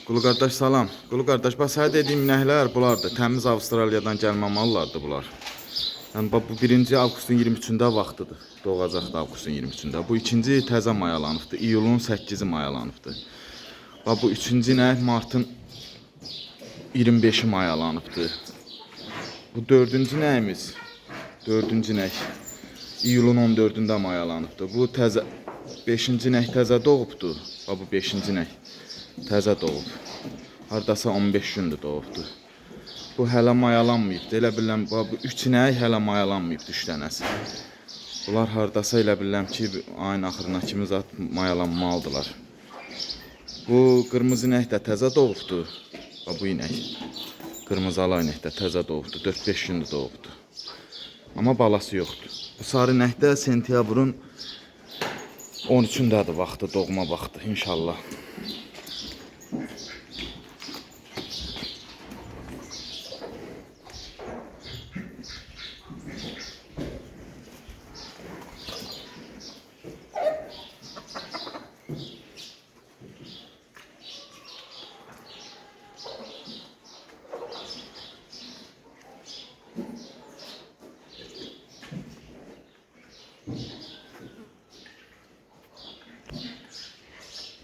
Qulu qardaş salam. Qulu qardaş, bax sənə dediyim inəklər bunlardır. Təmiz Avstraliyadan gəlmə mallardır bunlar. Yəni bax bu 1-ci avqustun 23-də vaxtıdır. Doğacaqdı avqustun 23-də. Bu ikinci təzə mayalanıbdır. İyulun 8-i mayalanıbdır. Bax bu üçüncü inək martın 25-i mayalanıbdır. Bu dördüncü inəyimiz. Dördüncü inək iyulun 14-də mayalanıbdır. Bu təzə 5-ci inək təzə doğubdur. Bax bu 5-ci inək təzə doğub. Hardasa 15 gündür doğubdur. Bu hələ mayalanmayıbdır. Elə bilirəm bu 3 inək hələ mayalanmayıbdır 3 dənəsi. Bunlar hardasa elə bilirəm ki ayın axırına kimi zat mayalanmalıdırlar. Bu qırmızı inək də təzə doğubdur. Bax bu inək. Qırmızı ala inək də təzə doğubdur. 4-5 gündür doğubdur. Amma balası yoxdur. Bu sarı inək də sentyabrın 13-dədir vaxtı, doğma vaxtı inşallah.